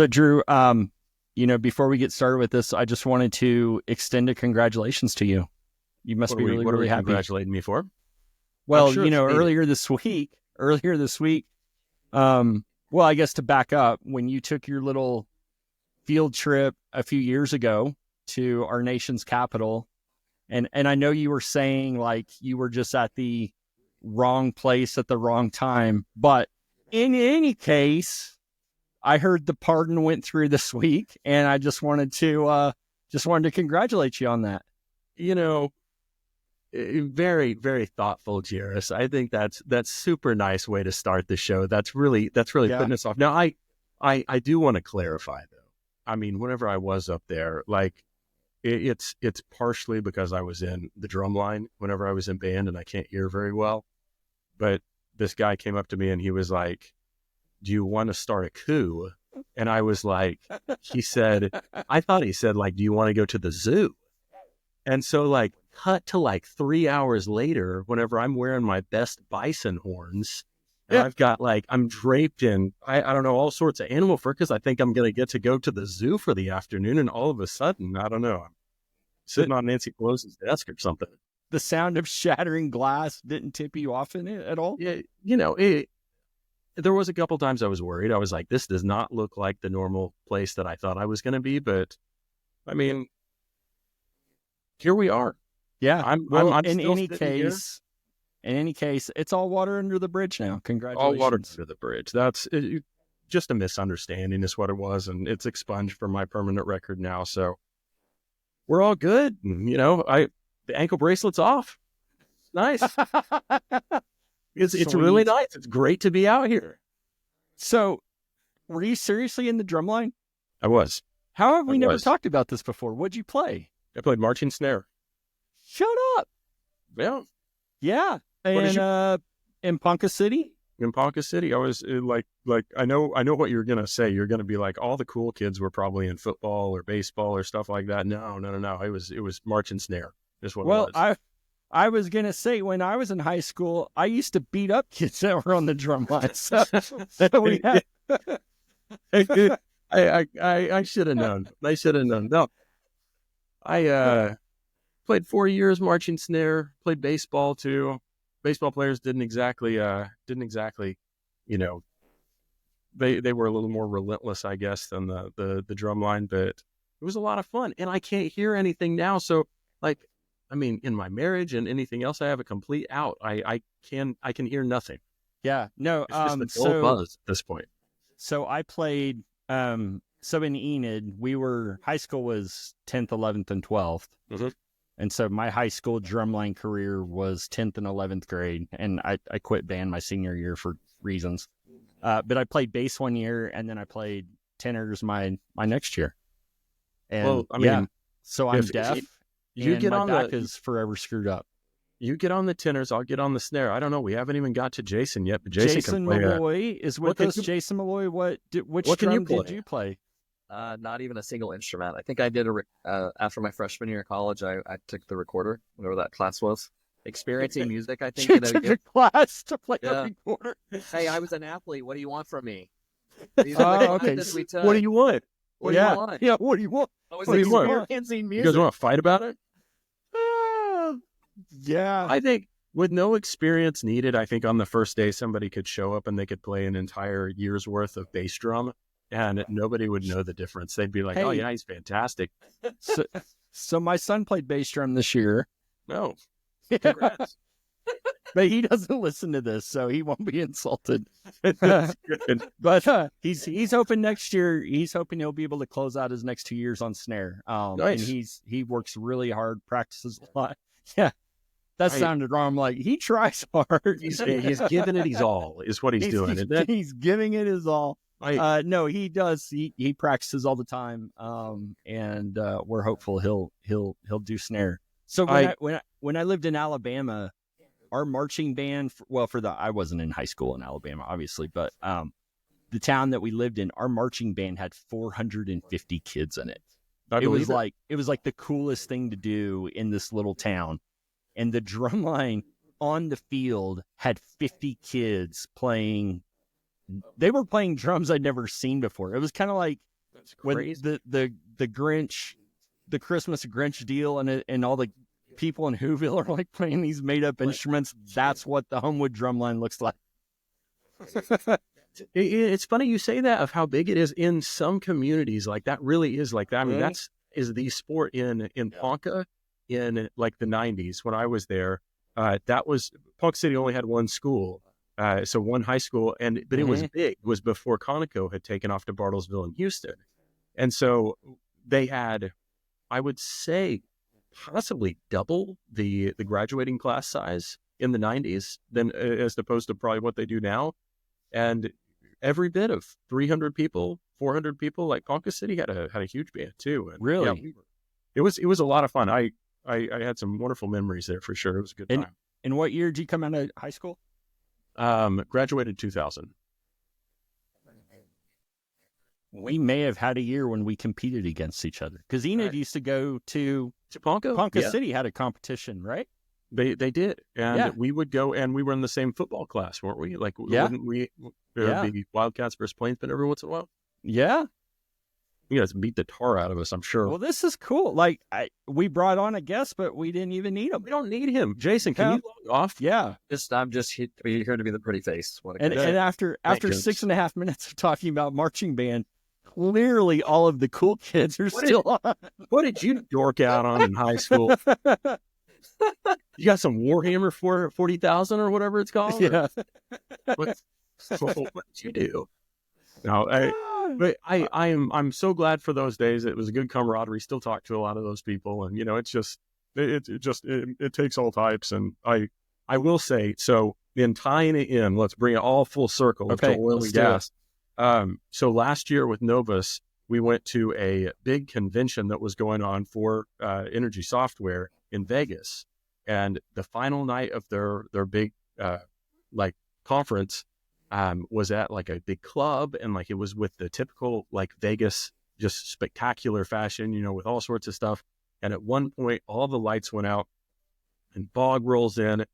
So Drew, before we get started with this, I just wanted to extend a congratulations to you. You must be really, what are really we happy. congratulating me for? Well, sure it's needed. earlier this week, well, I guess to back up, when you took your little field trip a few years ago to our nation's capital, and I know you were saying like you were just at the wrong place at the wrong time, but in any case, I heard the pardon went through this week, and I just wanted to congratulate you on that. Very, very thoughtful, Jerris. I think that's super nice way to start the show. That's really putting us off. Now, I do want to clarify though. I mean, whenever I was up there, like it's partially because I was in the drumline whenever I was in band and I can't hear very well. But this guy came up to me and he was like, "Do you want to start a coup?" And I was like, I thought he said like, "Do you want to go to the zoo?" And so like cut to like 3 hours later, whenever I'm wearing my best bison horns, and I've got like, I'm draped in, I don't know, all sorts of animal fur because I think I'm going to get to go to the zoo for the afternoon. And all of a sudden, I don't know, I'm sitting on Nancy Pelosi's desk or something. The sound of shattering glass didn't tip you off in it at all? Yeah, there was a couple times I was worried. I was like, this does not look like the normal place that I thought I was going to be. But I mean, here we are. Yeah. I'm in any case, it's all water under the bridge now. Congratulations. All water under the bridge. That's just a misunderstanding is what it was. And it's expunged from my permanent record now. So we're all good. The ankle bracelet's off. Nice. It's really nice. It's great to be out here. So were you seriously in the drumline? I was. How have we never talked about this before? What'd you play? I played marching snare. Shut up. Yeah. Yeah. And in Ponca City? In Ponca City. I was like I know what you're going to say. You're going to be like, all the cool kids were probably in football or baseball or stuff like that. No. It was marching snare is what it was. I was going to say, when I was in high school, I used to beat up kids that were on the drum line. So we had... I should have known. No, I played 4 years marching snare, played baseball too. Baseball players didn't exactly, they were a little more relentless, I guess, than the drum line, but it was a lot of fun. And I can't hear anything now. So in my marriage and anything else, I have a complete out. I can hear nothing. Yeah, no. It's just a dull buzz at this point. So I played, so in Enid, high school was 10th, 11th, and 12th. Mm-hmm. And so my high school drumline career was 10th and 11th grade. And I quit band my senior year for reasons. But I played bass one year, and then I played tenors my next year. And so I'm deaf. You and get my on back is forever screwed up. You get on the tenors, I'll get on the snare. I don't know. We haven't even got to Jason yet, but Jason Maloy is with us. Jason Maloy, which drum did you play? Not even a single instrument. I think I did after my freshman year of college. I took the recorder, whatever that class was. Experiencing music, I think. You took a class to play a recorder. Hey, I was an athlete. What do you want from me? Okay. What do you want? What do you want? Yeah, what do you want? I was What do you want? experiencing music. You guys want to fight about it? Yeah. I think with no experience needed, I think on the first day somebody could show up and they could play an entire year's worth of bass drum and nobody would know the difference. They'd be like, "Oh yeah, he's fantastic." So my son played bass drum this year. No. Congrats. But he doesn't listen to this, so he won't be insulted. That's good. But he's hoping next year. He's hoping he'll be able to close out his next 2 years on snare. Nice. And he works really hard, practices a lot. Yeah, that sounded wrong. I'm like, he tries hard. He's giving it his all. Is what he's doing. He's giving it his all. No, he does. He practices all the time. And we're hopeful he'll do snare. So when I lived in Alabama, our marching band, I wasn't in high school in Alabama, obviously, but the town that we lived in, our marching band had 450 kids in it. It was like the coolest thing to do in this little town. And the drum line on the field had 50 kids playing. They were playing drums I'd never seen before. It was kind of like That's crazy. When the Grinch, the Christmas Grinch deal, and all the people in Whoville are like playing these made up instruments. That's what the Homewood drumline looks like. It's funny you say that of how big it is in some communities. Like that really is like that. I mean, that's the sport in Ponca in like the 90s when I was there. That was Ponca City only had one school, so one high school, but it was big. It was before Conoco had taken off to Bartlesville and Houston, and so they had, I would say, possibly double the graduating class size in the 90s than as opposed to probably what they do now. And every bit of 300 people, 400 people, like Ponca City had a huge band too. And really? Yeah, it was a lot of fun. I had some wonderful memories there for sure. It was a good time. And what year did you come out of high school? Graduated 2000. We may have had a year when we competed against each other because Enid used to go to Ponca. Ponca City had a competition, right? They did, and we would go, and we were in the same football class, weren't we? Like, wouldn't we? Be Wildcats versus Plainsmen every once in a while. Yeah, you guys beat the tar out of us, I'm sure. Well, this is cool. Like, we brought on a guest, but we didn't even need him. We don't need him. Jason, can you log off? Yeah, I'm just here to be the pretty face. And after 6.5 minutes of talking about marching band, clearly all of the cool kids are still on. What did you dork out on in high school? You got some Warhammer 40,000 or whatever it's called? Yeah. What did you do? No, I'm so glad for those days. It was a good camaraderie. Still talk to a lot of those people, and it takes all types. And I will say, so in tying it in, let's bring it all full circle to oil and gas. So last year with Novus, we went to a big convention that was going on for energy software in Vegas, and the final night of their big like conference was at like a big club, and like it was with the typical like Vegas just spectacular fashion, with all sorts of stuff. And at one point, all the lights went out, and Bog rolls in,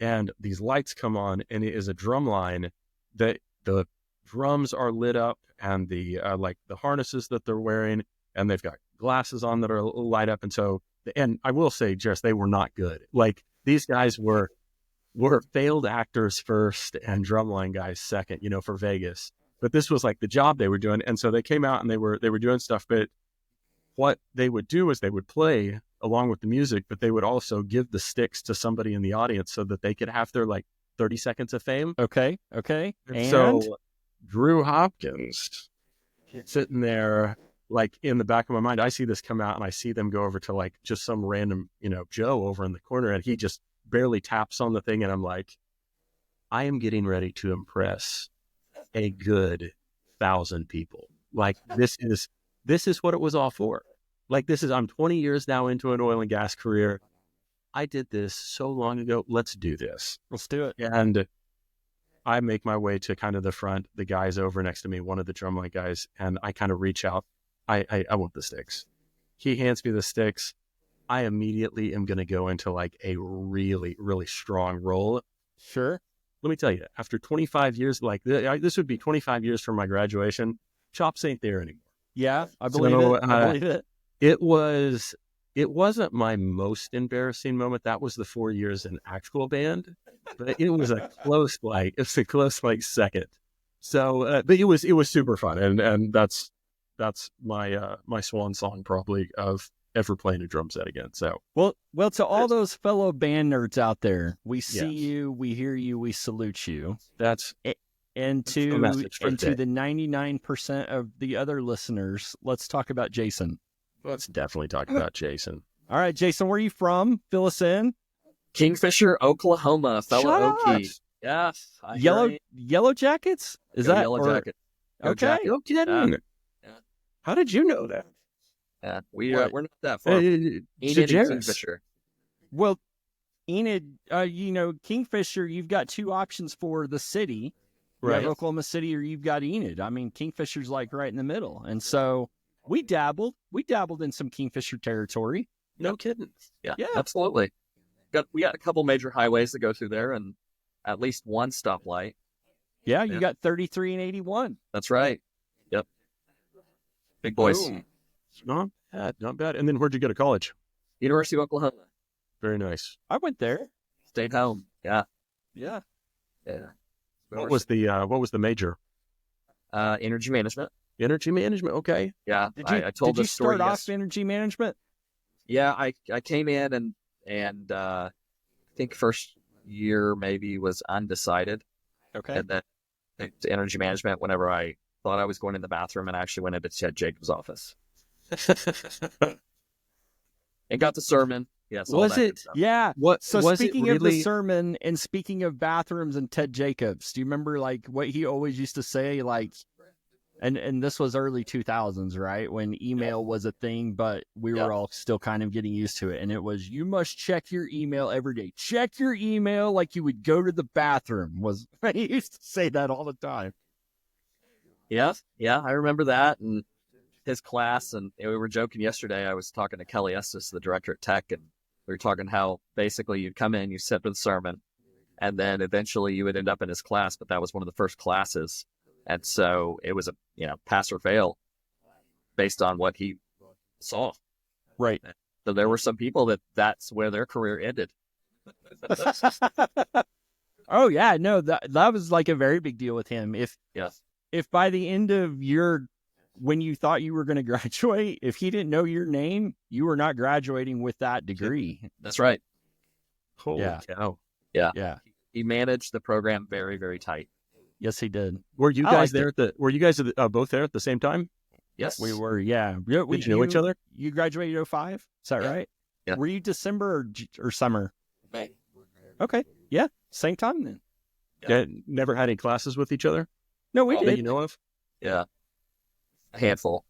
and these lights come on, and it is a drum line that the drums are lit up, and the like the harnesses that they're wearing, and they've got glasses on that are light up. And I will say, Jerris, they were not good. Like these guys were failed actors first and drumline guys second, for Vegas. But this was like the job they were doing. And so they came out and they were doing stuff. But what they would do is they would play along with the music, but they would also give the sticks to somebody in the audience so that they could have their like 30 seconds of fame. Okay. And so Drew Hopkins sitting there, like in the back of my mind, I see this come out and I see them go over to like just some random, Joe over in the corner, and he just barely taps on the thing. And I'm like, I am getting ready to impress a good 1,000 people. Like this is what it was all for. Like I'm 20 years now into an oil and gas career. I did this so long ago. Let's do this. Let's do it. And I make my way to kind of the front. The guy's over next to me, one of the drumline guys, and I kind of reach out. I want the sticks. He hands me the sticks. I immediately am going to go into like a really, really strong roll. Sure. Let me tell you, after 25 years, like this would be 25 years from my graduation, chops ain't there anymore. Yeah, I believe it. I believe it. It wasn't my most embarrassing moment. That was the 4 years in actual band, but it was a close second. So, but it was super fun, and that's my swan song probably of ever playing a drum set again. So well, to all those fellow band nerds out there, we see you, we hear you, we salute you. And to the 99% of the other listeners, let's talk about Jason. Let's definitely talk about Jason. All right, Jason, where are you from? Fill us in. Kingfisher, Oklahoma, fellow Okie. Yes. Yellow Jackets? Is that Yellow Jacket? Okay. No kidding. How did you know that? Yeah, we're not that far. Enid and Kingfisher. Well, Enid, Kingfisher, you've got two options for the city. You have Oklahoma City, or you've got Enid. I mean, Kingfisher's like right in the middle. And so we dabbled in some Kingfisher territory. No kidding. Yeah, absolutely. We got a couple major highways that go through there, and at least one stoplight. Yeah, you got 33 and 81. That's right. Yep. Big boys. Boom. Not bad, not bad. And then where'd you go to college? University of Oklahoma. Very nice. I went there. Stayed home. Yeah. Yeah. What was the major? Energy management. Energy management. Okay. Yeah. I told the story. Did you start off energy management? Yeah, I came in and I think first year maybe was undecided. Okay. And then to energy management whenever I thought I was going in the bathroom and I actually went into Ted Jacobs' office. And got the sermon. Yes. Was it? Yeah. What? So was speaking it really... of the sermon and speaking of bathrooms and Ted Jacobs, do you remember like what he always used to say? Like, and this was early 2000s, right? When email was a thing, but we were all still kind of getting used to it. And it was, you must check your email every day. Check your email like you would go to the bathroom. He used to say that all the time. Yeah. Yeah. I remember that. And his class, and we were joking yesterday. I was talking to Kelly Estes, the director at Tech, and we were talking how basically you'd come in, you sit for the sermon, and then eventually you would end up in his class, but that was one of the first classes. And so it was a, pass or fail based on what he saw. Right. So there were some people that's where their career ended. Oh yeah, no, that was like a very big deal with him. If by the end of when you thought you were going to graduate, if he didn't know your name, you were not graduating with that degree. That's right. Holy cow. Yeah. He managed the program very, very tight. Yes, he did. Were you guys there were you guys both there at the same time? Yes. We were, yeah. Did you know each other? You graduated 2005? Is that right? Yeah. Were you December or summer? May. Okay. Yeah. Same time then. Yeah. Never had any classes with each other? No, we did. That you know of? Yeah. A handful.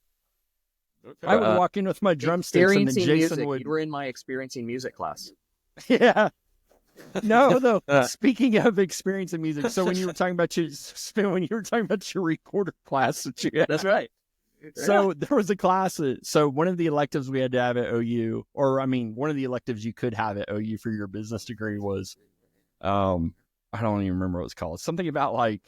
Okay. I would walk in with my drumsticks and then Jason would... You were in my experiencing music class. Yeah. No, though. Speaking of experiencing music, so when you were talking about your recorder class that you had, that's right. So there was a class. So one of the electives we had to have at OU, one of the electives you could have at OU for your business degree was, I don't even remember what it was called. Something about like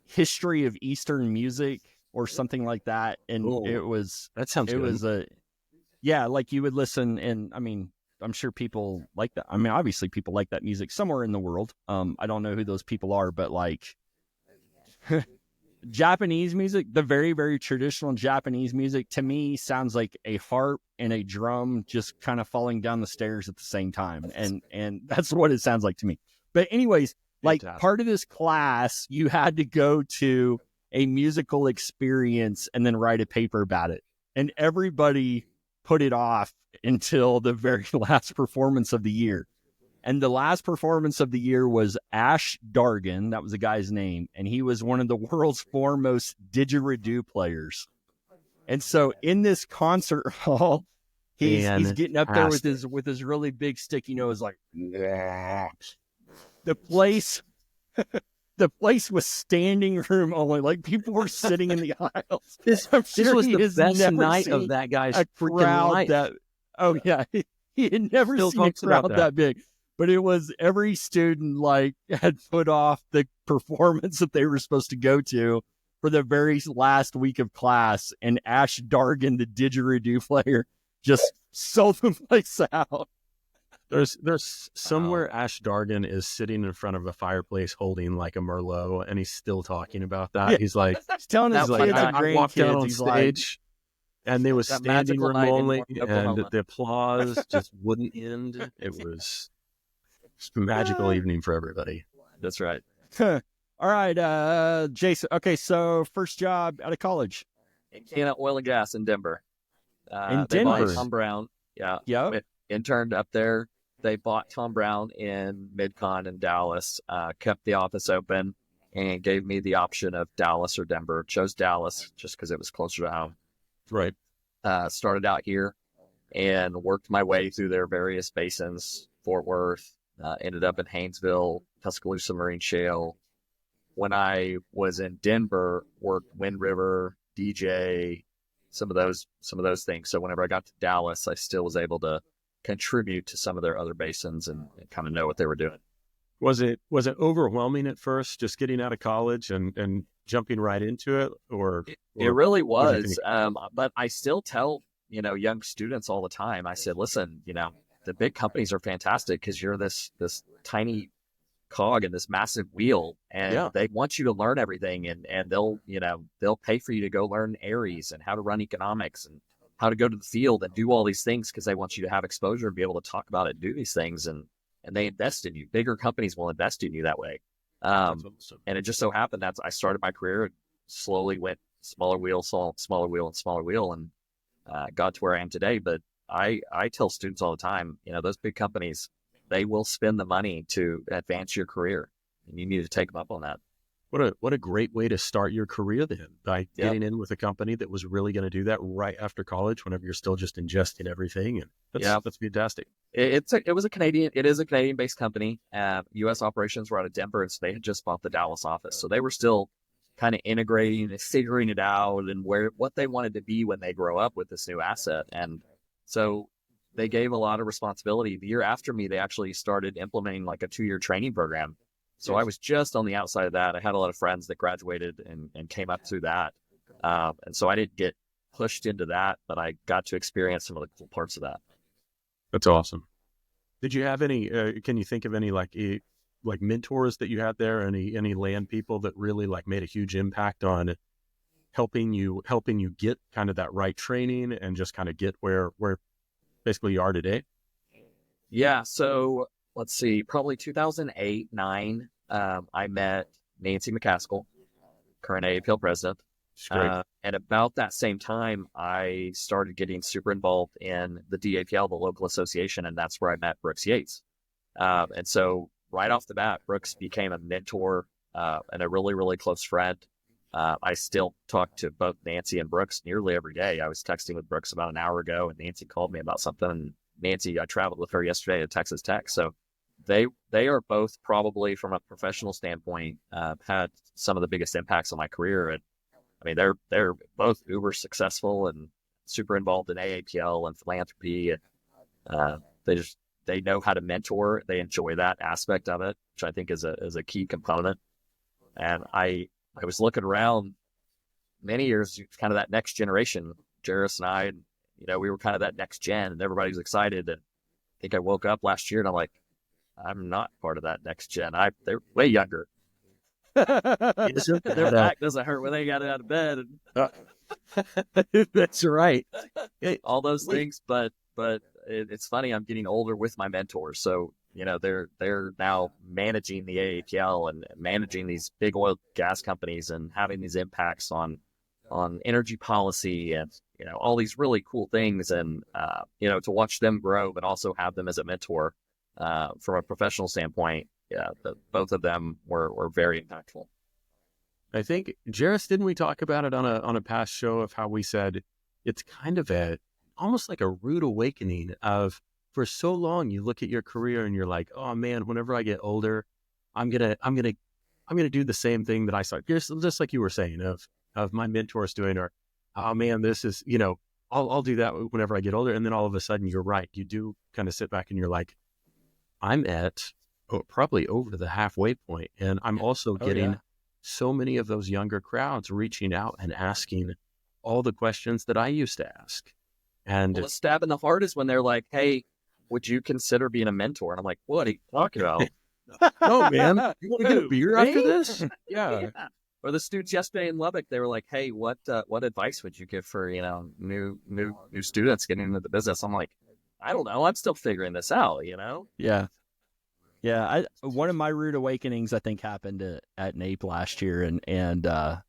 history of Eastern music or something like that. And that sounds good. Like you would listen, and I'm sure people like that. Obviously people like that music somewhere in the world. I don't know who those people are, but like Japanese music, the very, very traditional Japanese music to me sounds like a harp and a drum just kind of falling down the stairs at the same time. And that's what it sounds like to me. But anyways, fantastic. Part of this class, you had to go to a musical experience and then write a paper about it. And everybody put it off until the very last performance of the year. And the last performance of the year was Ash Dargan. That was the guy's name. And he was one of the world's foremost didgeridoo players. And so in this concert hall, he's getting up there with his really big stick, is like, the place was standing room only. Like people were sitting in the aisles. This was the best night of that guy's freaking life. He had never seen a crowd that big. But it was every student had put off the performance that they were supposed to go to for the very last week of class. And Ash Dargan, the didgeridoo player, just sold the place out. There's somewhere Ash Dargan is sitting in front of a fireplace holding like a Merlot, and he's still talking about that. Yeah. He's like, he's telling his kids and I walked out on stage, and they was standing room only, and the applause just wouldn't end. It was a magical evening for everybody. That's right. All right, Jason. Okay, so first job out of college. In Canada Oil and Gas in Denver. They bought Tom Brown. Yeah. Yep. Interned up there. They bought Tom Brown in Mid-Con in Dallas, kept the office open, and gave me the option of Dallas or Denver. Chose Dallas just because it was closer to home. Right. Started out here and worked my way through their various basins, Fort Worth, ended up in Haynesville, Tuscaloosa Marine Shale. When I was in Denver, worked Wind River, DJ, some of those things. So whenever I got to Dallas, I still was able to contribute to some of their other basins and kind of know what they were doing. Was it overwhelming at first, just getting out of college and jumping right into it, or it really was? But I still tell young students all the time. I said, listen, the big companies are fantastic because you're this tiny cog in this massive wheel, and they want you to learn everything, and they'll pay for you to go learn Aries and how to run economics and how to go to the field and do all these things because they want you to have exposure and be able to talk about it and do these things, and they invest in you. Bigger companies will invest in you that way. Awesome. And it just so happened that I started my career and slowly went smaller wheel, smaller wheel, and smaller wheel, and got to where I am today. But I tell students all the time, those big companies, they will spend the money to advance your career, and you need to take them up on that. What a great way to start your career then, by getting in with a company that was really going to do that right after college, whenever you're still just ingesting everything. And that's fantastic. It is a Canadian-based company. U.S. operations were out of Denver, and so they had just bought the Dallas office. So they were still kind of integrating and figuring it out and what they wanted to be when they grow up with this new asset. And so they gave a lot of responsibility. The year after me, they actually started implementing like a 2-year training program. So I was just on the outside of that. I had a lot of friends that graduated and came up through that. And so I didn't get pushed into that, but I got to experience some of the cool parts of that. That's awesome. Did you have any, can you think of any like mentors that you had there? Any land people that really like made a huge impact on helping you get kind of that right training and just kind of get where basically you are today? Yeah. So let's see, probably 2008, 9, I met Nancy McCaskill, current AAPL president. And about that same time, I started getting super involved in the DAPL, the local association, and that's where I met Brooks Yates. And so right off the bat, Brooks became a mentor and a really, really close friend. I still talk to both Nancy and Brooks nearly every day. I was texting with Brooks about an hour ago, and Nancy called me about something. And Nancy, I traveled with her yesterday to Texas Tech. So they are both probably, from a professional standpoint, had some of the biggest impacts on my career. And I mean, they're both uber successful and super involved in AAPL and philanthropy. And they know how to mentor. They enjoy that aspect of it, which I think is a key component. And I was looking around many years, kind of that next generation, Jerris and I, we were kind of that next gen, and everybody was excited. And I think I woke up last year and I'm like, I'm not part of that next gen. They're way younger. Their back doesn't hurt when they got out of bed. That's right. All those things, but it's funny. I'm getting older with my mentors, so they're now managing the AAPL and managing these big oil gas companies and having these impacts on energy policy and all these really cool things. And to watch them grow, but also have them as a mentor from a professional standpoint. Yeah, both of them were very impactful. I think, Jerris, didn't we talk about it on a past show of how we said it's kind of almost like a rude awakening of, for so long you look at your career and you're like, oh man, whenever I get older, I'm gonna do the same thing that I saw. Just like you were saying of my mentors doing, or oh man, this is I'll do that whenever I get older. And then all of a sudden, you're right, you do kind of sit back and you're like, I'm at probably over the halfway point. And I'm also getting so many of those younger crowds reaching out and asking all the questions that I used to ask. And the stab in the heart is when they're like, hey, would you consider being a mentor? And I'm like, what are you talking about? No, man. You want to get a beer after this? Yeah. Or the students yesterday in Lubbock, they were like, hey, what advice would you give for, new students getting into the business? I'm like, I don't know. I'm still figuring this out, Yeah. Yeah, one of my rude awakenings, I think, happened at NAPE last year, and I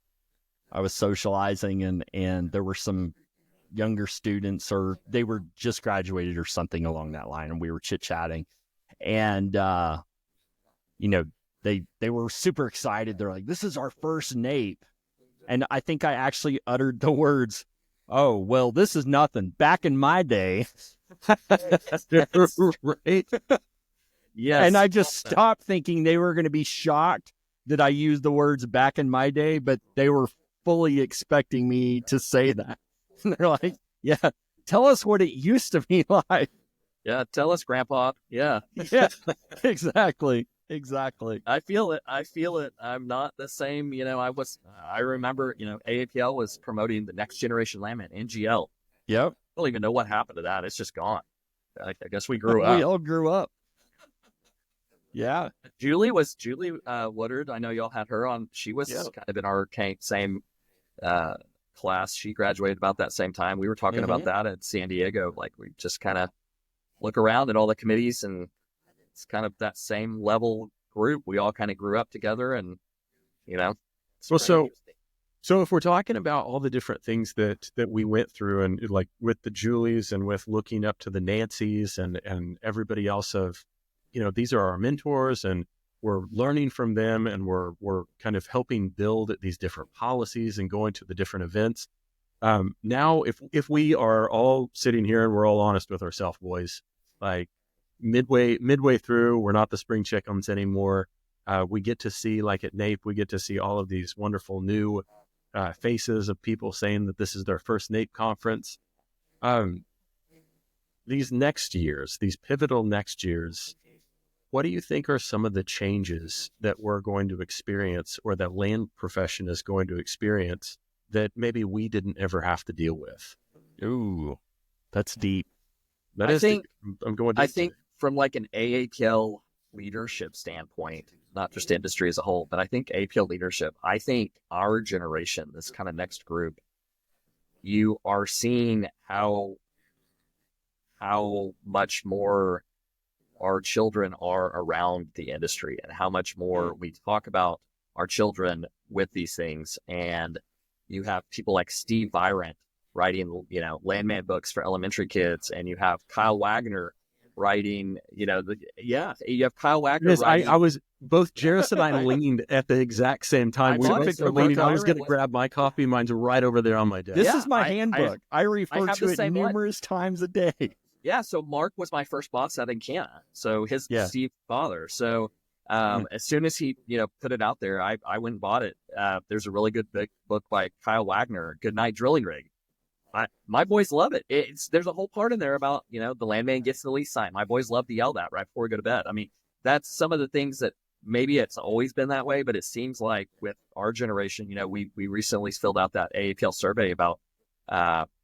was socializing, and there were some younger students, or they were just graduated or something along that line, and we were chit-chatting, and they were super excited. They're like, "This is our first NAPE," and I think I actually uttered the words, "Oh, well, this is nothing. Back in my day." Right. Yes. And I just stopped thinking they were going to be shocked that I used the words "back in my day," but they were fully expecting me to say that. And they're like, yeah, tell us what it used to be like. Yeah, tell us, Grandpa. Yeah. Yeah, exactly. Exactly. I feel it. I'm not the same. I remember, AAPL was promoting the next generation Landman, NGL. Yep. I don't even know what happened to that. It's just gone. I guess we grew up. We all grew up. Yeah. Julie Woodard. I know y'all had her on. She was kind of in our same class. She graduated about that same time. We were talking about that at San Diego. Like, we just kind of look around at all the committees, and it's kind of that same level group. We all kind of grew up together, and So if we're talking about all the different things that we went through, and like with the Julies and with looking up to the Nancys and everybody else of, these are our mentors, and we're learning from them, and we're kind of helping build these different policies and going to the different events. Now, if we are all sitting here and we're all honest with ourselves, boys, like midway through, we're not the spring chickens anymore. We get to see, like at NAPE, we get to see all of these wonderful new faces of people saying that this is their first NAPE conference. These next years, these pivotal next years, what do you think are some of the changes that we're going to experience, or that land profession is going to experience, that maybe we didn't ever have to deal with? Ooh, that's deep. I think from like an AAPL leadership standpoint, not just industry as a whole, but I think APL leadership, I think our generation, this kind of next group, you are seeing how much more our children are around the industry, and how much more we talk about our children with these things. And you have people like Steve Virant writing, Landman books for elementary kids, and you have Kyle Wagner writing, you have Kyle Wagner. Yes, I was, both Jerris and I leaned at the exact same time. I was going to grab my copy. Mine's right over there on my desk. This is my handbook. I refer to it numerous times a day. Yeah, so Mark was my first boss out in Canada. So his Steve's father. So as soon as he, put it out there, I went and bought it. There's a really good big book by Kyle Wagner, Goodnight Drilling Rig. My boys love it. There's a whole part in there about, the landman gets the lease sign. My boys love to yell that right before we go to bed. I mean, that's some of the things that maybe it's always been that way, but it seems like with our generation, we recently filled out that AAPL survey about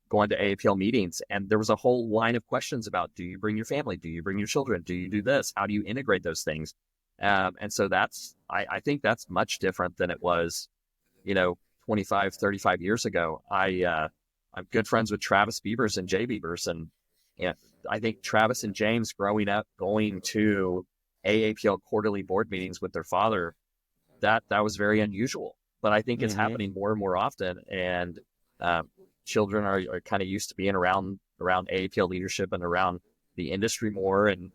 going to AAPL meetings, and there was a whole line of questions about, do you bring your family? Do you bring your children? Do you do this? How do you integrate those things? And so I think that's much different than it was, 25, 35 years ago. I'm good friends with Travis Beavers and Jay Beavers, and I think Travis and James growing up, going to AAPL quarterly board meetings with their father, that was very unusual. But I think it's happening more and more often, and children are kind of used to being around AAPL leadership and around the industry more. And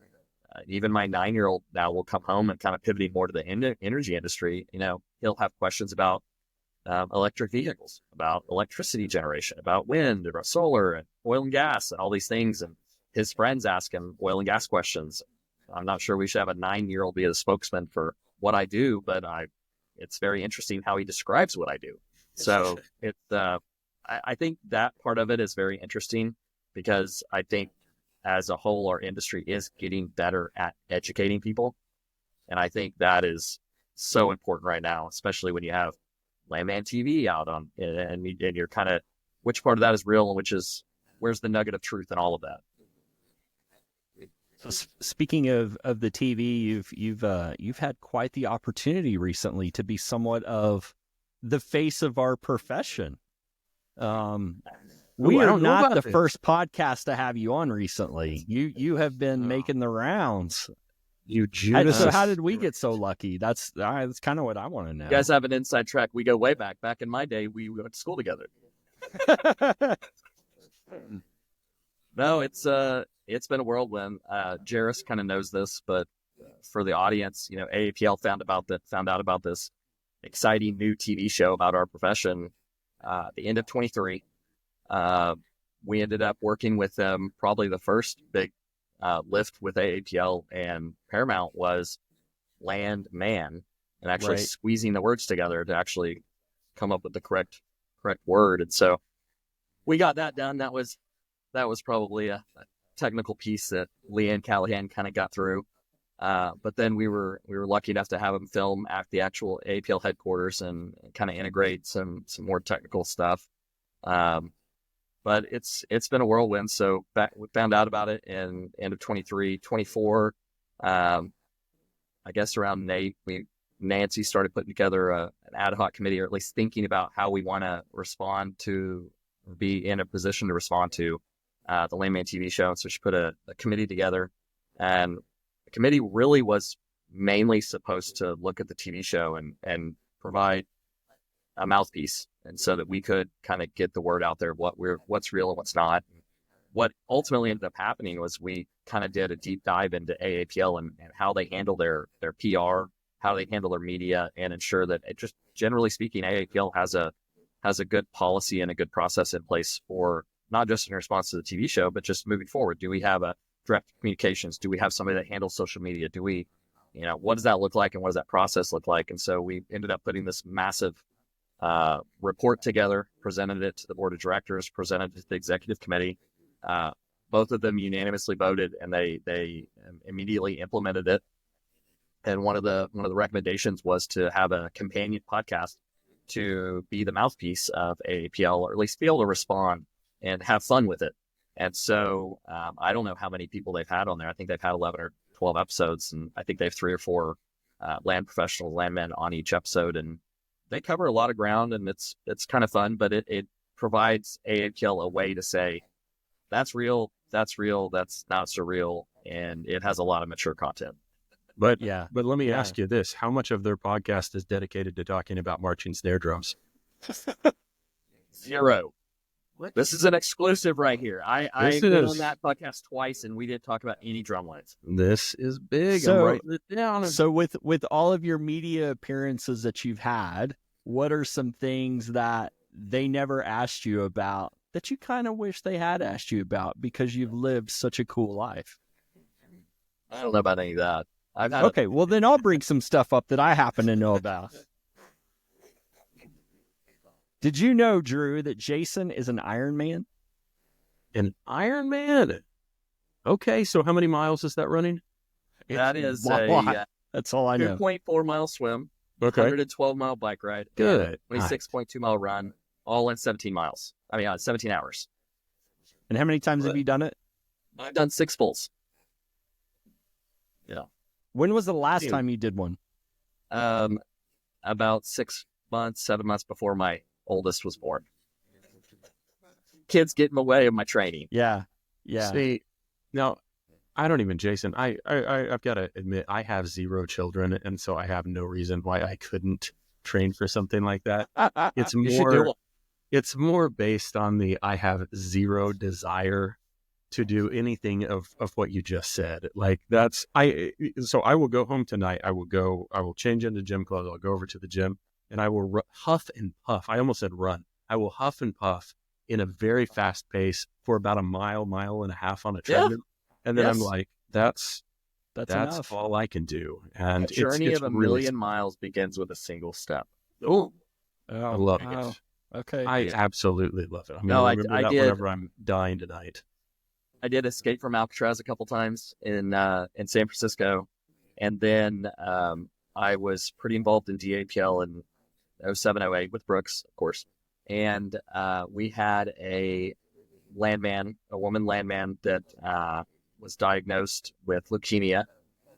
even my 9-year-old now will come home and kind of pivoting more to the energy industry. He'll have questions about electric vehicles, about electricity generation, about wind, about solar, and oil and gas, and all these things. And his friends ask him oil and gas questions. I'm not sure we should have a 9-year-old be the spokesman for what I do, but it's very interesting how he describes what I do. So I think that part of it is very interesting, because I think as a whole, our industry is getting better at educating people. And I think that is so important right now, especially when you have Landman TV out on, and you're kind of, which part of that is real and where's the nugget of truth in all of that? So speaking of the TV, you've had quite the opportunity recently to be somewhat of the face of our profession. We are not the first podcast to have you on recently. You have been making the rounds. You Judas. So how did we get so lucky? That's kind of what I want to know. You guys have an inside track. We go way back. Back in my day, we went to school together. No, it's been a whirlwind. Jerris kind of knows this, but for the audience, AAPL found out about this exciting new TV show about our profession. The end of 23. We ended up working with them. Probably the first big lift with AAPL and Paramount was Landman, and actually squeezing the words together to actually come up with the correct word. And so we got that done. That was probably a technical piece that Leanne Callahan kind of got through. But then we were lucky enough to have them film at the actual AAPL headquarters and kind of integrate some more technical stuff. But it's been a whirlwind. So we found out about it in end of 23, 24. I guess around Nancy started putting together an ad hoc committee, or at least thinking about how we want to respond to, or be in a position to respond to the Landman TV show. And so she put a committee together, and the committee really was mainly supposed to look at the TV show and provide a mouthpiece, and so that we could kind of get the word out there, what's real and what's not. What ultimately ended up happening was we kind of did a deep dive into AAPL and how they handle their PR, how they handle their media, and ensure that it just, generally speaking, AAPL has a good policy and a good process in place for not just in response to the TV show, but just moving forward. Do we have a direct communications? Do we have somebody that handles social media? Do we, what does that look like, and what does that process look like? And so we ended up putting this massive report together, presented it to the board of directors, presented it to the executive committee. Both of them unanimously voted, and they immediately implemented it. And one of the recommendations was to have a companion podcast to be the mouthpiece of AAPL, or at least be able to respond and have fun with it. And so I don't know how many people they've had on there. I think they've had 11 or 12 episodes, and I think they have 3 or 4 land professionals, landmen on each episode, and they cover a lot of ground, and it's kind of fun, but it provides AAPL a way to say, that's real, that's not so real, and it has a lot of mature content. But let me ask you this: how much of their podcast is dedicated to talking about marching snare drums? 0. What? This is an exclusive right here. I've been on that podcast twice, and we didn't talk about any drum lines. This is big. So, I'm writing it down. So with all of your media appearances that you've had, what are some things that they never asked you about that you kind of wish they had asked you about because you've lived such a cool life? I don't know about any of that. Okay, well then I'll bring some stuff up that I happen to know about. Did you know, Drew, that Jason is an Ironman? An Ironman? Okay, so how many miles is that running? That is that's all I know. 2.4 mile swim, okay, 112 mile bike ride, good, 26.2 mile run, all in 17 miles. 17 hours. And how many times have you done it? I've done 6 fulls. Yeah. When was the last time you did one? About 7 months before my oldest was born. Kids get in the way of my training. Yeah. See, now, I don't even, Jason, I've got to admit, I have 0 children, and so I have no reason why I couldn't train for something like that. It's more based on I have 0 desire to do anything of what you just said. Like so I will go home tonight. I will change into gym clothes. I'll go over to the gym, and I will huff and puff. I almost said run. I will huff and puff in a very fast pace for about a mile and a half on a treadmill. And then I'm like, that's enough. all I can do. And the journey of a million miles begins with a single step. Oh, I love it. Okay. I absolutely love it. I mean, I did whenever I'm dying tonight. I did escape from Alcatraz a couple times in San Francisco, and then I was pretty involved in DAPL in 07, 08 with Brooks, of course. And we had a woman landman that was diagnosed with leukemia,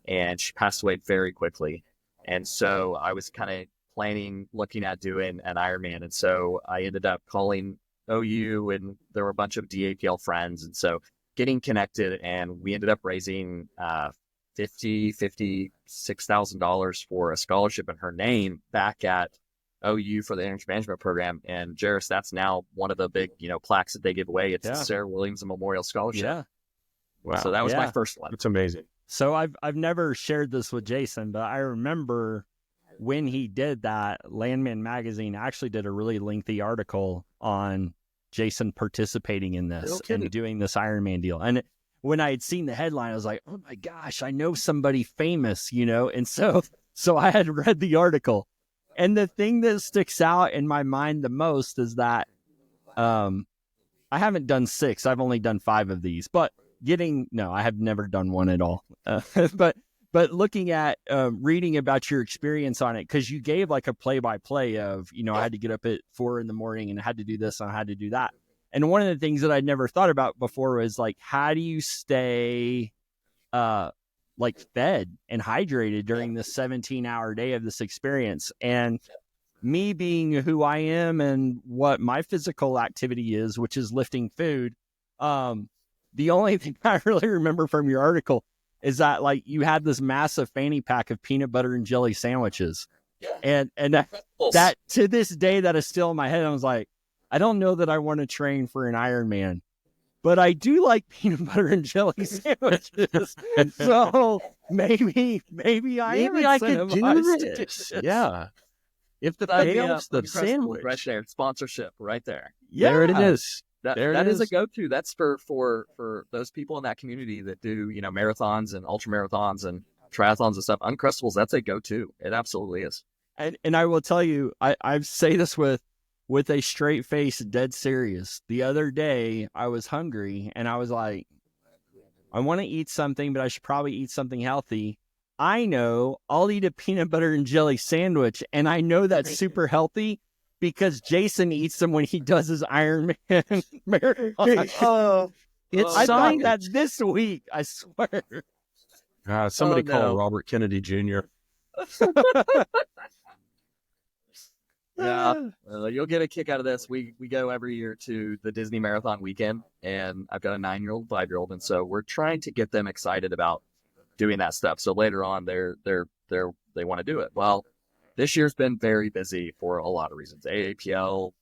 and she passed away very quickly. And so I was kind of looking at doing an Ironman. And so I ended up calling OU, and there were a bunch of DAPL friends. And so getting connected, and we ended up raising $56,000 for a scholarship in her name back at OU for the energy management program. And Jerris, that's now one of the big, plaques that they give away. It's the Sarah Williams Memorial Scholarship. Yeah. Wow. So that was my first one. It's amazing. So I've never shared this with Jason, but I remember when he did that, Landman Magazine actually did a really lengthy article on Jason participating in this and doing this Ironman deal. And when I had seen the headline, I was like, oh my gosh, I know somebody famous, And so I had read the article. And the thing that sticks out in my mind the most is that I haven't done 6. I've only done 5 of these, but I have never done one at all. But But looking at reading about your experience on it, because you gave like a play-by-play of, I had to get up at 4 a.m. and I had to do this and I had to do that. And one of the things that I'd never thought about before was like, how do you stay like fed and hydrated during this 17-hour day of this experience? And me being who I am and what my physical activity is, which is lifting food, the only thing I really remember from your article is that like you had this massive fanny pack of peanut butter and jelly sandwiches. And that to this day, that is still in my head. I was like, I don't know that I want to train for an Ironman, but I do like peanut butter and jelly sandwiches. So maybe I could do this. Yeah. If the fails, the sandwich. Right there. Sponsorship right there. Yeah. There it is. That is a go-to. That's for those people in that community that do, marathons and ultra marathons and triathlons and stuff. Uncrustables, that's a go-to. It absolutely is. And I will tell you, I say this with a straight face, dead serious. The other day I was hungry and I was like, I want to eat something, but I should probably eat something healthy. I know I'll eat a peanut butter and jelly sandwich, and I know that's super healthy because Jason eats them when he does his Ironman marathon. I thought that this week, I swear. Somebody call Robert Kennedy Jr. Yeah, you'll get a kick out of this. We go every year to the Disney Marathon weekend, and I've got a 9-year-old, 5-year-old, and so we're trying to get them excited about doing that stuff. So later on, they want to do it. Well, this year's been very busy for a lot of reasons. AAPL,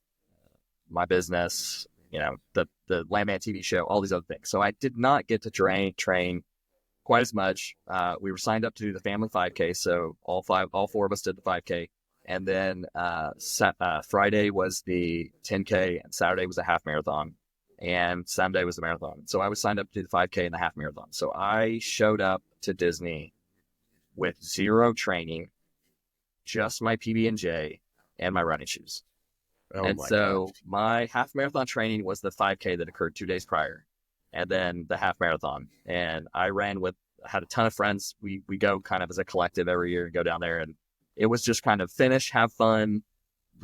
my business, the Landman TV show, all these other things. So I did not get to train quite as much. We were signed up to do the family 5K, so all 4 of us did the 5K. And then Friday was the 10K, and Saturday was a half marathon, and Sunday was the marathon. So I was signed up to do the 5K and the half marathon. So I showed up to Disney with 0 training, just my PB&J and my running shoes. My half marathon training was the 5K that occurred 2 days prior, and then the half marathon. And I had a ton of friends. We go kind of as a collective every year and go down there, and it was just kind of finish, have fun,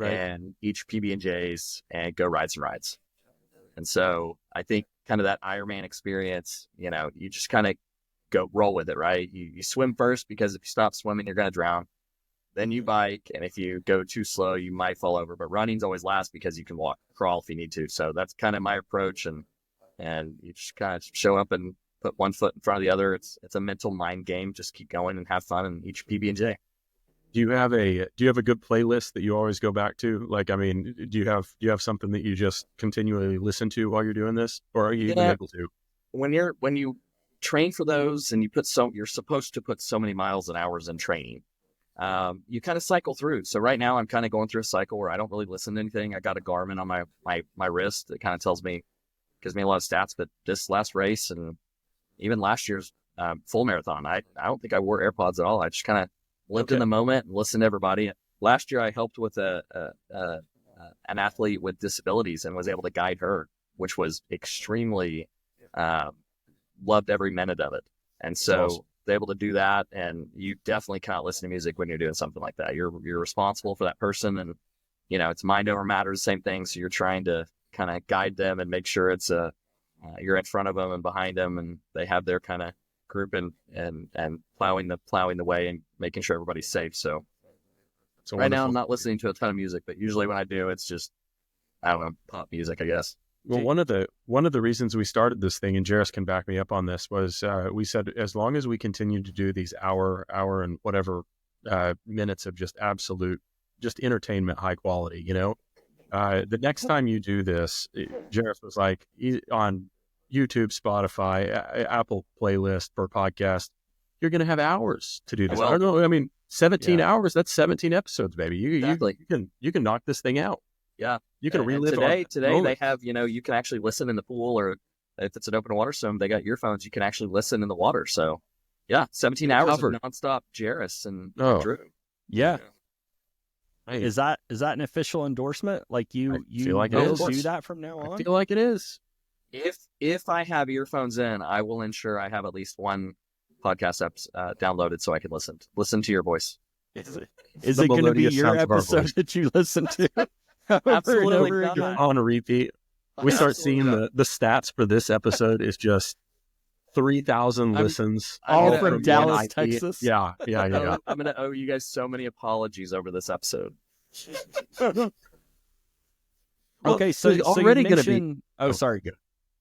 and each PB&Js and go ride some rides. And so I think kind of that Ironman experience, you just kind of go roll with it, right? You swim first, because if you stop swimming, you're going to drown. Then you bike, and if you go too slow, you might fall over. But running's always last because you can crawl if you need to. So that's kind of my approach, and you just kind of show up and put one foot in front of the other. It's a mental mind game. Just keep going and have fun in each PB&J. Do you have a good playlist that you always go back to? Like, I mean, do you have something that you just continually listen to while you're doing this, or are you even able to? When you train for those, and you're supposed to put so many miles and hours in training, you kind of cycle through. So right now I'm kind of going through a cycle where I don't really listen to anything. I got a Garmin on my wrist that kind of gives me a lot of stats. But this last race, and even last year's full marathon, I don't think I wore AirPods at all. I just kind of lived in the moment and listened to everybody. Last year I helped with an athlete with disabilities and was able to guide her, which was extremely, loved every minute of it. And so awesome. Able to do that, and you definitely can't listen to music when you're doing something like that. You're responsible for that person, and it's mind over matter, the same thing. So you're trying to kind of guide them and make sure it's you're in front of them and behind them, and they have their kind of group and plowing the way and making sure everybody's safe. So right now I'm not listening to a ton of music, but usually when I do, it's just, I don't know, pop music, I guess. Well, one of the reasons we started this thing, and Jerris can back me up on this, was we said as long as we continue to do these hour and whatever minutes of just absolute, just entertainment, high quality, the next time you do this, Jerris was like, on YouTube, Spotify, Apple playlist per podcast, you're going to have hours to do this. I don't know. I mean, 17 hours, that's 17 episodes, baby. Exactly. You can knock this thing out. Yeah. You can relive today they have, you can actually listen in the pool, or if it's an open water swim, they got earphones. You can actually listen in the water. So yeah, 17 hours of nonstop Jerris and Drew. Yeah. Hey. Is that an official endorsement? Like you feel like will do that from now on? I feel like it is. If I have earphones in, I will ensure I have at least one podcast apps downloaded so I can listen to your voice. Is it going to be your episode that you listen to Absolutely on a repeat? We start seeing the stats for this episode is just 3,000 listens, all from Dallas, Texas. Yeah. I'm going to owe you guys so many apologies over this episode. Okay, so already going to be. Oh, sorry. Good.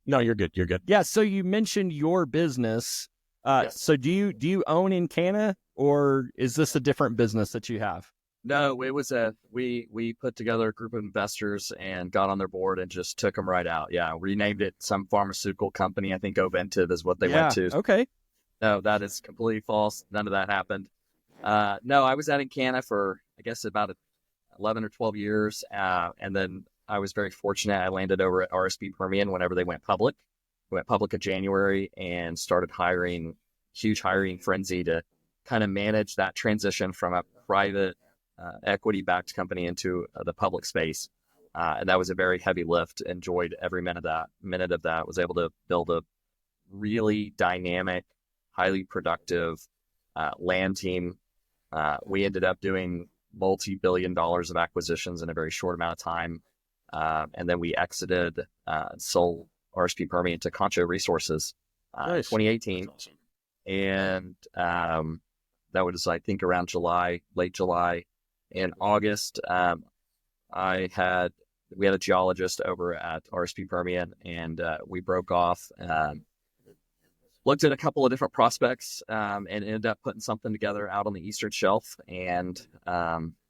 No, you're good. You're good. Yeah. So you mentioned your business. Yes. So do you own Encana, or is this a different business that you have? No, it was we put together a group of investors and got on their board and just took them right out. Yeah, renamed it some pharmaceutical company. I think Oventive is what they went to. Okay. No, that is completely false. None of that happened. No, I was at Encana for, I guess, about 11 or 12 years. And then I was very fortunate. I landed over at RSP Permian whenever they went public. We went public in January and started huge hiring frenzy to kind of manage that transition from a private equity-backed company into the public space. And that was a very heavy lift. Enjoyed every minute of that. Was able to build a really dynamic, highly productive land team. We ended up doing multi-billion dollars of acquisitions in a very short amount of time. And then we exited, sold RSP Permian to Concho Resources in 2018. Awesome. And that was, I think, around late July. In August, we had a geologist over at RSP Permian, and we broke off, looked at a couple of different prospects, and ended up putting something together out on the Eastern Shelf, and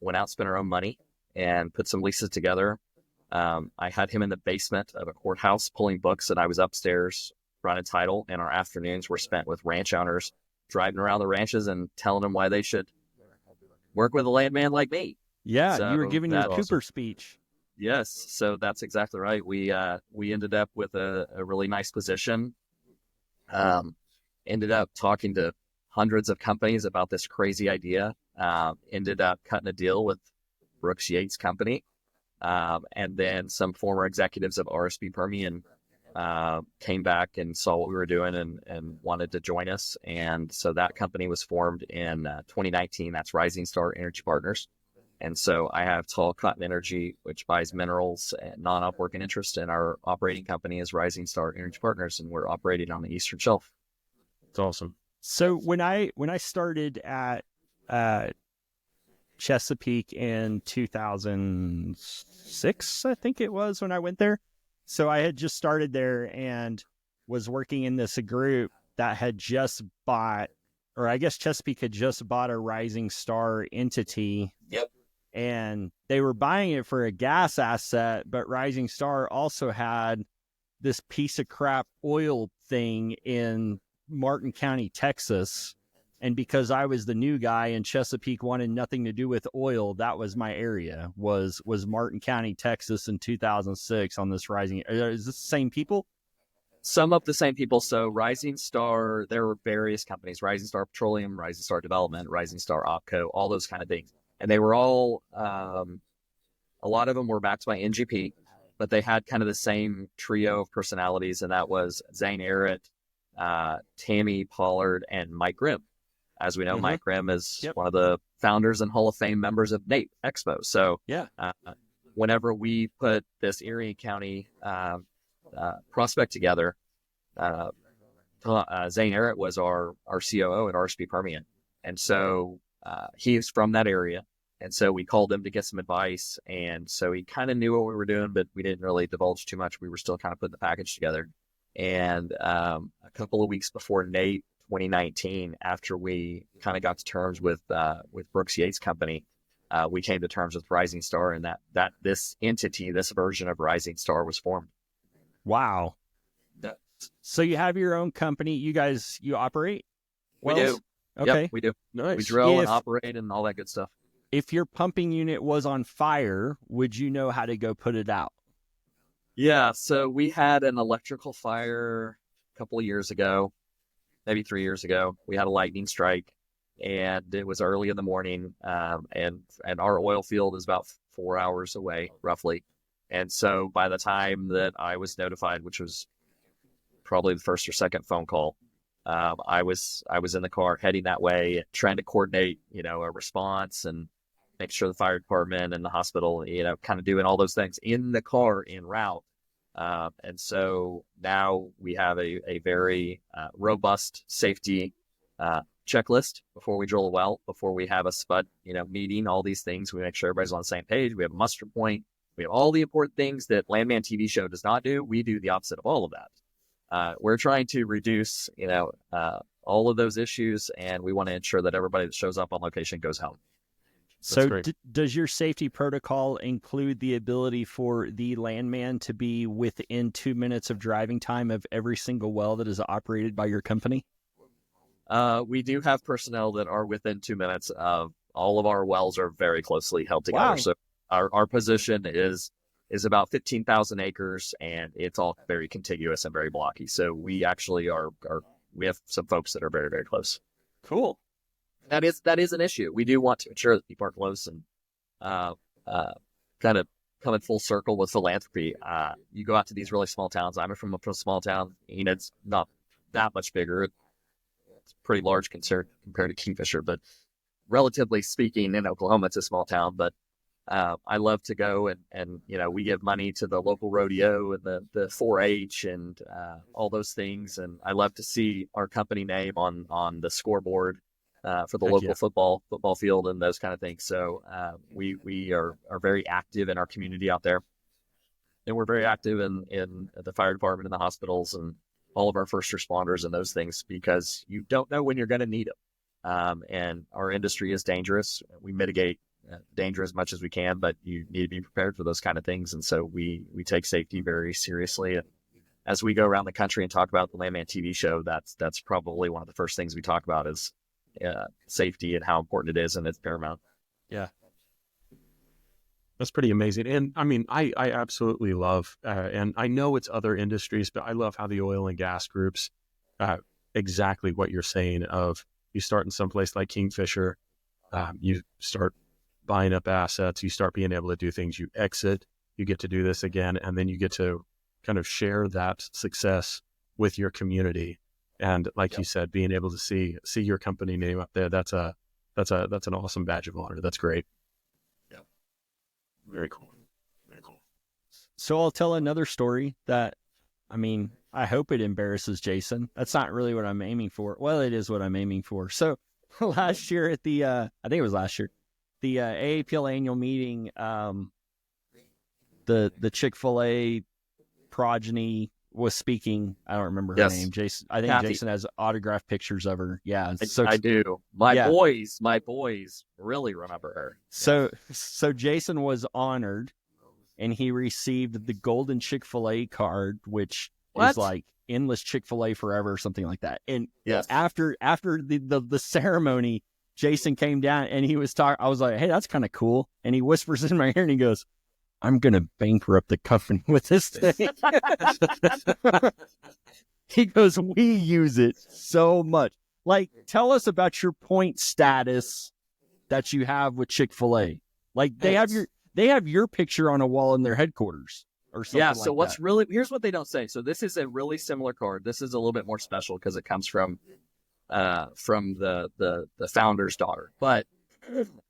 went out, spent our own money, and put some leases together. I had him in the basement of a courthouse pulling books, and I was upstairs running title, and our afternoons were spent with ranch owners, driving around the ranches and telling them why they should work with a landman like me. Yeah, so you were giving your Cooper awesome speech. Yes, so that's exactly right. We ended up with a really nice position. Ended up talking to hundreds of companies about this crazy idea. Ended up cutting a deal with Brooks Yates Company. And then some former executives of RSP Permian came back and saw what we were doing and wanted to join us. And so that company was formed in 2019. That's Rising Star Energy Partners. And so I have Tall Cotton Energy, which buys minerals and non-op working interest. And our operating company is Rising Star Energy Partners, and we're operating on the Eastern Shelf. It's awesome. So when I started at Chesapeake in 2006, I think it was when I went there. So I had just started there and was working in this group that had just bought, or I guess Chesapeake had just bought a Rising Star entity. Yep. And they were buying it for a gas asset, but Rising Star also had this piece of crap oil thing in Martin County, Texas. And because I was the new guy and Chesapeake wanted nothing to do with oil, that was my area, was Martin County, Texas in 2006 on this Rising. Is this the same people? Some of the same people. So Rising Star, there were various companies, Rising Star Petroleum, Rising Star Development, Rising Star Opco, all those kind of things. And they were all, a lot of them were backed by NGP, but they had kind of the same trio of personalities. And that was Zane Arrett, Tammy Pollard, and Mike Grimm. As we know, Mike Grimm is one of the founders and Hall of Fame members of NAPE Expo. So whenever we put this Erie County prospect together, Zane Arrett was our COO at RSP Permian. And so he's from that area. And so we called him to get some advice. And so he kind of knew what we were doing, but we didn't really divulge too much. We were still kind of putting the package together. And a couple of weeks before NAPE 2019, after we kind of got to terms with Brooks Yates Company, we came to terms with Rising Star, and that this entity, this version of Rising Star, was formed. Wow. So you have your own company. You operate? We do. Okay. Yep, we do. Nice. We drill and operate and all that good stuff. If your pumping unit was on fire, would you know how to go put it out? Yeah. So we had an electrical fire a couple of years ago. Maybe 3 years ago. We had a lightning strike, and it was early in the morning, and our oil field is about 4 hours away, roughly. And so by the time that I was notified, which was probably the first or second phone call, I was in the car heading that way, trying to coordinate, a response and make sure the fire department and the hospital, kind of doing all those things in the car en route. And so now we have a very robust safety checklist before we drill a well, before we have a spud, meeting, all these things. We make sure everybody's on the same page. We have a muster point. We have all the important things that Landman TV show does not do. We do the opposite of all of that. We're trying to reduce, all of those issues, and we want to ensure that everybody that shows up on location goes home. So does your safety protocol include the ability for the Landman to be within 2 minutes of driving time of every single well that is operated by your company? We do have personnel that are within 2 minutes of all of our wells are very closely held together. Wow. So our position is about 15,000 acres, and it's all very contiguous and very blocky. So we actually we have some folks that are very, very close. Cool. That is an issue. We do want to ensure that people are close, and kind of coming full circle with philanthropy. You go out to these really small towns. I'm from a small town. Enid's not that much bigger. It's pretty large compared to Kingfisher, but relatively speaking, in Oklahoma, it's a small town. But I love to go and we give money to the local rodeo and the 4-H and all those things. And I love to see our company name on the scoreboard for the local football field and those kind of things. So we are very active in our community out there, and we're very active in the fire department and the hospitals and all of our first responders and those things, because you don't know when you're going to need them. And our industry is dangerous. We mitigate danger as much as we can, but you need to be prepared for those kind of things. And so we take safety very seriously. And as we go around the country and talk about the Landman TV show, that's probably one of the first things we talk about is safety and how important it is, and it's paramount. Yeah. That's pretty amazing. And I mean, I absolutely love, and I know it's other industries, but I love how the oil and gas groups, exactly what you're saying of you start in some place like Kingfisher, you start buying up assets, you start being able to do things, you exit, you get to do this again, and then you get to kind of share that success with your community. And like you said, being able to see your company name up there, that's an awesome badge of honor. That's great. Yeah. Very cool. Very cool. So I'll tell another story that, I mean, I hope it embarrasses Jason. That's not really what I'm aiming for. Well, it is what I'm aiming for. So last year at the, I think it was last year, the AAPL annual meeting, the Chick-fil-A progeny was speaking. I don't remember her name. Jason. I think Kathy. Jason has autographed pictures of her. Yeah. So I do. My boys really remember her. So Jason was honored, and he received the golden Chick-fil-A card, which is like endless Chick-fil-A forever or something like that. And after the ceremony, Jason came down and he was talking. I was like, hey, that's kind of cool. And he whispers in my ear and he goes, I'm going to bankrupt the company with this thing. He goes, we use it so much. Like, tell us about your point status that you have with Chick-fil-A. Like, they have your picture on a wall in their headquarters or something. Yeah. So here's what they don't say. So this is a really similar card. This is a little bit more special because it comes from the founder's daughter, but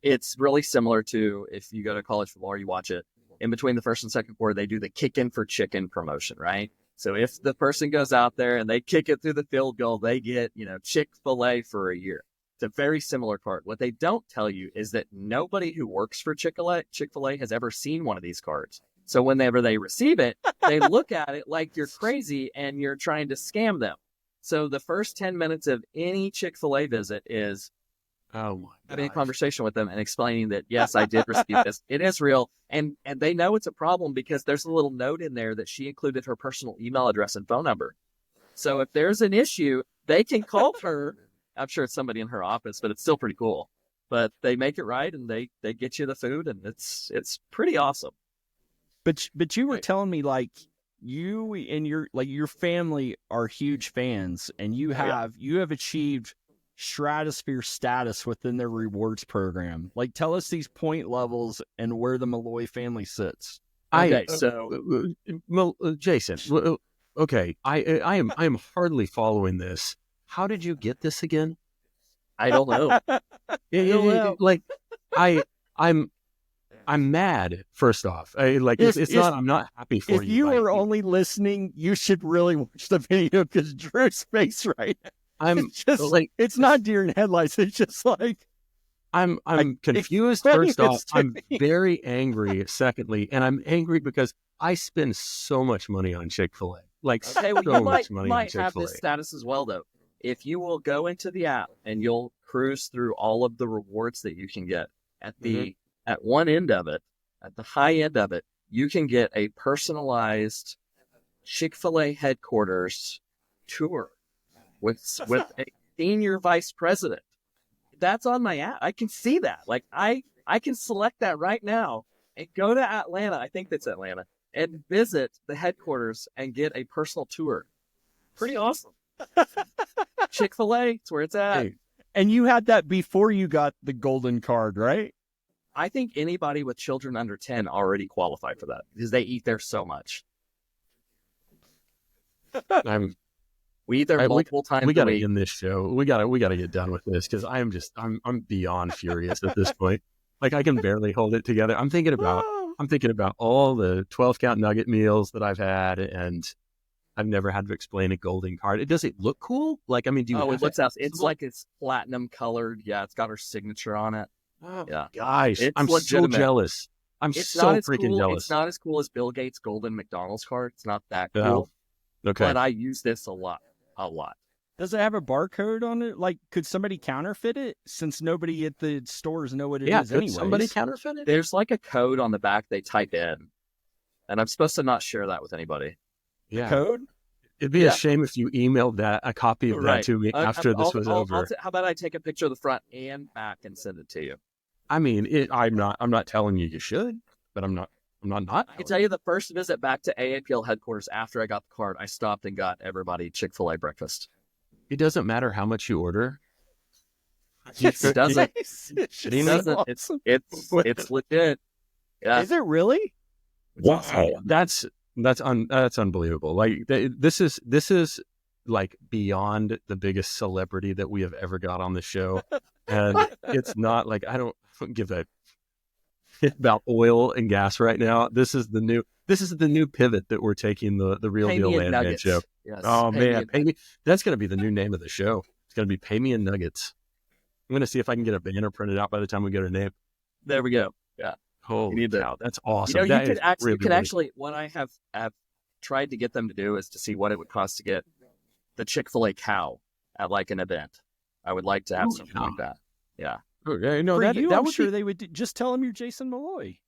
it's really similar to if you go to college football or you watch it. In between the first and second quarter, they do the kicking for chicken promotion, right? So if the person goes out there and they kick it through the field goal, they get, Chick-fil-A for a year. It's a very similar card. What they don't tell you is that nobody who works for Chick-fil-A has ever seen one of these cards. So whenever they receive it, they look at it like you're crazy and you're trying to scam them. So the first 10 minutes of any Chick-fil-A visit is having a conversation with them and explaining that, yes, I did receive this. It is real. And they know it's a problem because there's a little note in there that she included her personal email address and phone number. So if there's an issue, they can call her. I'm sure it's somebody in her office, but it's still pretty cool. But they make it right and they get you the food, and it's pretty awesome. But you were telling me, like, you and your family are huge fans, and you have achieved stratosphere status within their rewards program. Like, tell us these point levels and where the Maloy family sits. Jason. Okay, I am hardly following this. how did you get this again? I don't know. Like, I'm mad. First off, I'm not happy for you. If you are only listening, you should really watch the video because Drew's face right now. It's just like, it's not deer in headlights. It's just like, I'm confused. First off, I'm very angry. Secondly, and I'm angry because I spend so much money on Chick-fil-A. Like, okay, well, so much money on Chick-fil-A. Have this status as well, though. If you will go into the app and you'll cruise through all of the rewards that you can get at the at one end of it, at the high end of it, you can get a personalized Chick-fil-A headquarters tour with a senior vice president. That's on my app. I can see that. Like, I can select that right now and go to Atlanta. I think that's Atlanta, and visit the headquarters and get a personal tour. Pretty awesome. Chick-fil-A, it's where it's at. Hey, and you had that before you got the golden card, right? I think anybody with children under 10 already qualified for that because they eat there so much. We eat there multiple times. We got to end this show. We got to get done with this because I'm beyond furious at this point. Like, I can barely hold it together. I'm thinking about all the 12-count nugget meals that I've had, and I've never had to explain a golden card. Does it look cool? Like, I mean, do you? Oh, it looks out. It's like it's platinum colored. Yeah, it's got her signature on it. Oh, yeah, gosh, I'm legitimate. So jealous. It's so freaking jealous. It's not as cool as Bill Gates' golden McDonald's card. It's not that cool. Oh, okay, but I use this a lot. Does it have a barcode on it? Like, could somebody counterfeit it since nobody at the stores know what it is anyway? Somebody counterfeit it? There's like a code on the back they type in, and I'm supposed to not share that with anybody. Yeah. Code? It'd be a shame if you emailed a copy of that to me after this was over. How about I take a picture of the front and back and send it to you? I mean, I'm not telling you should, but I'm not. I can tell you the first visit back to AAPL headquarters after I got the card, I stopped and got everybody Chick-fil-A breakfast. It doesn't matter how much you order. It doesn't. Awesome. It's legit. Yeah. Is it really? Wow, that's unbelievable. Like, this is like beyond the biggest celebrity that we have ever got on the show, and it's not like I don't give a about oil and gas right now. This is the new pivot that we're taking the Real Deal Landman show. Yes. Oh man, pay me. That's going to be the new name of the show. It's going to be Pay Me in Nuggets. I'm going to see if I can get a banner printed out by the time we go to name. There we go. Yeah. Holy cow, that's awesome. You can actually what I have tried to get them to do is to see what it would cost to get the Chick-fil-A cow at like an event. I would like to have something like that. Yeah. I'm sure they would just tell them you're Jason Maloy.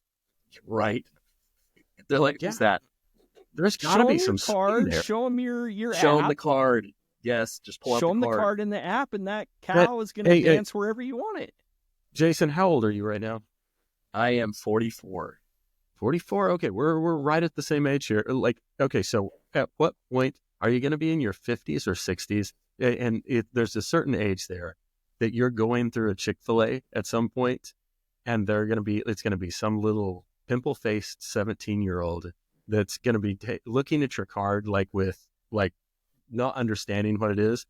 Right. They're like, who's that? There's got to be some card. there. Show them your Show app. them the card. Yes, just pull up the card. Show them the card in the app, and that cow is going to dance wherever you want it. Jason, how old are you right now? I am 44. 44? Okay, we're right at the same age here. Like, okay, so at what point are you going to be in your 50s or 60s? And there's a certain age there that you're going through a Chick-fil-A at some point, and it's going to be some little pimple-faced 17-year-old that's going to be looking at your card with not understanding what it is,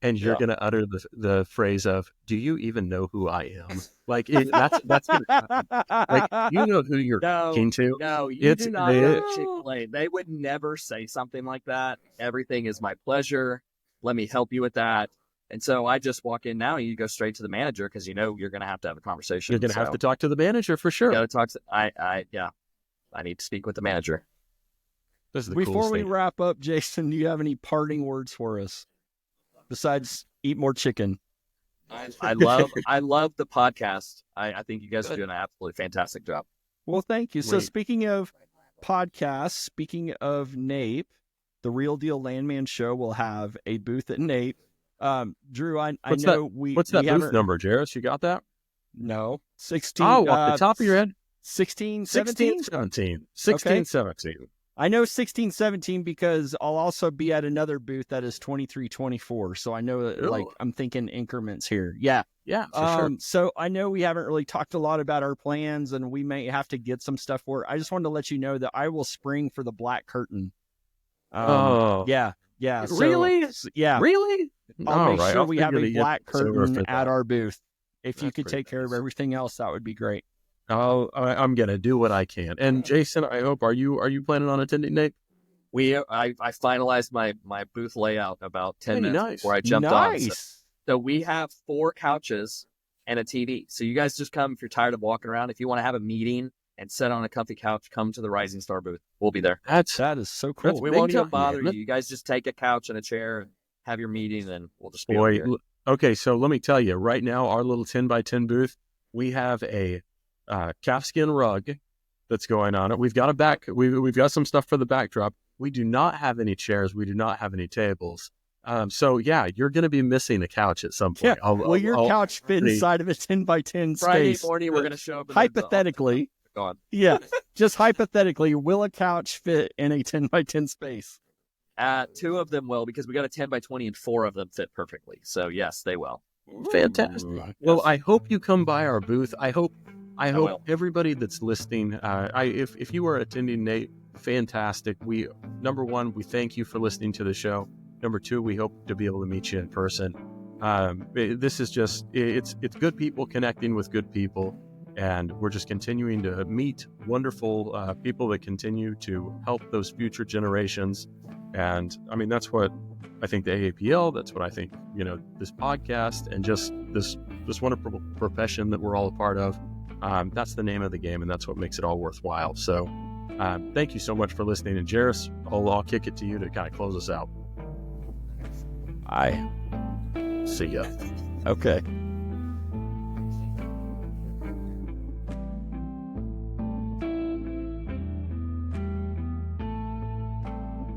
and you're going to utter the phrase of, "Do you even know who I am?" Like, that's going to happen. Like, you know who you're talking to. No, you do not know Chick-fil-A. They would never say something like that. Everything is my pleasure. Let me help you with that. And so I just walk in now, and you go straight to the manager because you're going to have a conversation. You're going to have to talk to the manager for sure. Got to talk to I need to speak with the manager. Before we wrap up, Jason, do you have any parting words for us besides eat more chicken? I love the podcast. I think you guys are doing an absolutely fantastic job. Well, thank you. So speaking of podcasts, speaking of NAPE, the Real Deal Landman show will have a booth at NAPE. Drew, I know what's that booth number, Jerris? You got that? No. 16. Oh, off the top of your head? 16, 17? 17. 16, 17. I know 16, 17 because I'll also be at another booth that is 23, 24. So I know that, I'm thinking increments here. Yeah. Yeah, for sure. So I know we haven't really talked a lot about our plans, and we may have to get some stuff for it. I just wanted to let you know that I will spring for the black curtain. Yeah. Yeah. Really? Yeah. Really? I'll make sure we have a black curtain at our booth. If you could take care of everything else, that would be great. I'm gonna do what I can. And Jason, I hope are you planning on attending, Nate? I finalized my booth layout about 10 minutes before I jumped on. So we have 4 couches and a TV. So you guys just come if you're tired of walking around. If you want to have a meeting and sit on a comfy couch, come to the Rising Star booth. We'll be there. That is so cool. We won't even bother you. You guys just take a couch and a chair and have your meeting, and we'll just be over here. Okay, so let me tell you, right now, our little 10x10 booth, we have a calfskin rug that's going on it. We've got we've got some stuff for the backdrop. We do not have any chairs. We do not have any tables. So yeah, you're going to be missing a couch at some point. Yeah. Your couch fit inside of a 10x10 space. Friday morning, we're going to show up. Hypothetically. Gone. Yeah. Just hypothetically, will a couch fit in a 10x10 space? 2 of them will, because we got a 10x20 and 4 of them fit perfectly. So yes, they will. Fantastic. Well, I hope you come by our booth. I hope everybody that's listening, if you are attending, Nate, fantastic. Number 1, we thank you for listening to the show. Number 2, we hope to be able to meet you in person. This is just, it's good people connecting with good people. And we're just continuing to meet wonderful people that continue to help those future generations. And I mean, that's what I think the AAPL, that's what I think, this podcast and just this wonderful profession that we're all a part of. That's the name of the game, and that's what makes it all worthwhile. So thank you so much for listening. And Jerris, I'll kick it to you to kind of close us out. Bye. See ya. Okay.